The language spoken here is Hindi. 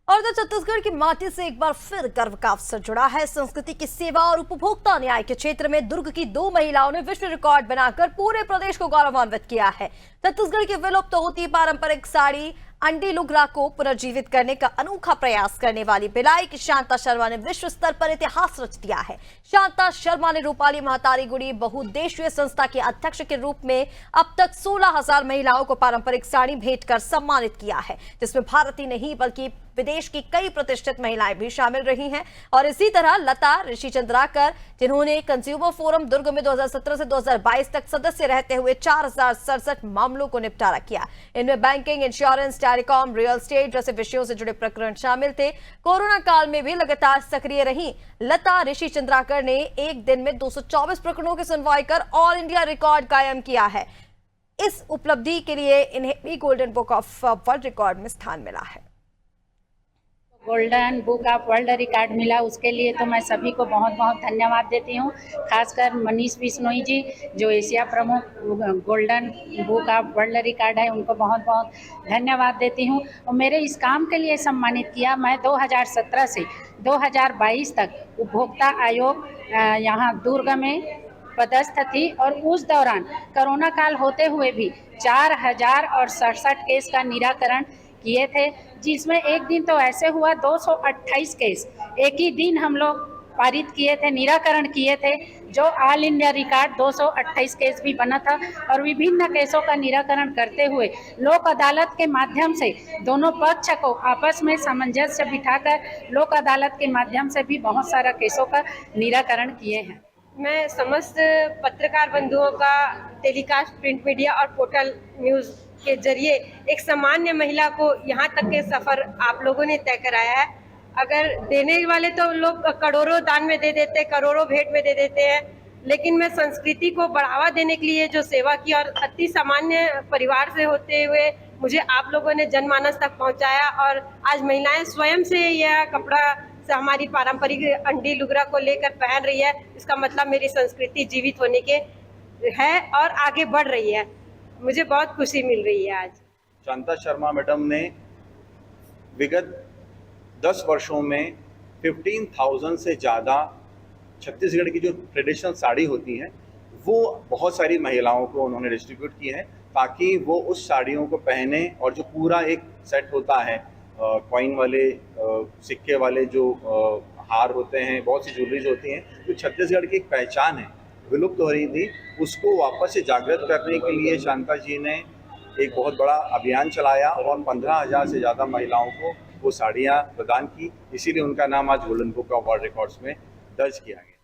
और तो छत्तीसगढ़ की माटी से एक बार फिर गर्व का अवसर जुड़ा है। संस्कृति की सेवा और उपभोक्ता न्याय के क्षेत्र में दुर्ग की 2 महिलाओं ने विश्व रिकॉर्ड बनाकर पूरे प्रदेश को गौरवान्वित किया है। छत्तीसगढ़ की विलुप्त होती पारंपरिक साड़ी अंडी लुगरा को पुनर्जीवित करने का अनोखा प्रयास करने वाली भिलाई की शांता शर्मा ने विश्व स्तर पर इतिहास रच दिया है। शांता शर्मा ने रूपाली महतारी गुड़ी बहुउद्देशीय संस्था के अध्यक्ष के रूप में अब तक 16,000 महिलाओं को पारंपरिक साड़ी भेंट कर सम्मानित किया है, जिसमें भारत ही नहीं बल्कि विदेश की कई प्रतिष्ठित महिलाएं भी शामिल रही हैं। और इसी तरह लता ऋषि चंद्राकर, जिन्होंने कंज्यूमर फोरम दुर्ग में 2017 से 2022 तक सदस्य रहते हुए 4,067 मामलों को निपटारा किया। इनमें banking, insurance, telecom, real estate जैसे विषयों से जुड़े प्रकरण शामिल थे। कोरोना काल में भी लगातार सक्रिय रही लता ऋषि चंद्राकर ने एक दिन में 224 प्रकरणों की सुनवाई कर ऑल इंडिया रिकॉर्ड कायम किया है। इस उपलब्धि के लिए इन्हें भी golden book of world record में स्थान मिला है। Golden book of world record मिला, उसके लिए तो मैं सभी को बहुत बहुत धन्यवाद देती हूँ। खासकर मनीष बिश्नोई जी, जो एशिया प्रमुख golden book of world record है, उनको बहुत बहुत धन्यवाद देती हूँ। और मेरे इस काम के लिए सम्मानित किया। मैं 2017 से 2022 तक उपभोक्ता आयोग यहाँ दुर्ग में पदस्थ थी और उस दौरान कोरोना काल होते हुए भी 4,067 केस का निराकरण किए थे, जिसमें एक दिन तो ऐसे हुआ 228 केस एक ही दिन हम लोग पारित किए थे, निराकरण किए थे, जो ऑल इंडिया रिकॉर्ड 228 केस भी बना था। और विभिन्न केसों का निराकरण करते हुए लोक अदालत के माध्यम से दोनों पक्ष को आपस में सामंजस्य बिठाकर लोक अदालत के माध्यम से भी बहुत सारा केसों का निराकरण किए हैं। मैं समस्त पत्रकार बंधुओं का टेलीकास्ट, प्रिंट मीडिया और पोर्टल न्यूज़ के जरिए एक सामान्य महिला को यहाँ तक के सफ़र आप लोगों ने तय कराया है। अगर देने वाले तो लोग करोड़ों दान में दे देते, करोड़ों भेंट में दे देते हैं, लेकिन मैं संस्कृति को बढ़ावा देने के लिए जो सेवा की और अति सामान्य परिवार से होते हुए मुझे आप लोगों ने जनमानस तक पहुँचाया। और आज महिलाएं स्वयं से यह कपड़ा से हमारी पारंपरिक अंडी लुगरा को लेकर पहन रही है, इसका मतलब मेरी संस्कृति जीवित होने के है और आगे बढ़ रही है। मुझे बहुत खुशी मिल रही है। आज शांता शर्मा मैडम ने विगत 10 वर्षों में 15,000 से ज़्यादा छत्तीसगढ़ की जो ट्रेडिशनल साड़ी होती है वो बहुत सारी महिलाओं को उन्होंने डिस्ट्रीब्यूट की है, ताकि वो उस साड़ियों को पहने। और जो पूरा एक सेट होता है, कॉइन वाले, सिक्के वाले जो हार होते हैं, बहुत सी ज्वेलरीज होती हैं, जो छत्तीसगढ़ की एक पहचान है, विलुप्त हो रही थी, उसको वापस से जागृत करने के लिए शांता जी ने एक बहुत बड़ा अभियान चलाया और 15,000 से ज़्यादा महिलाओं को वो साड़ियाँ प्रदान की। इसीलिए उनका नाम आज golden book of world records में दर्ज किया गया।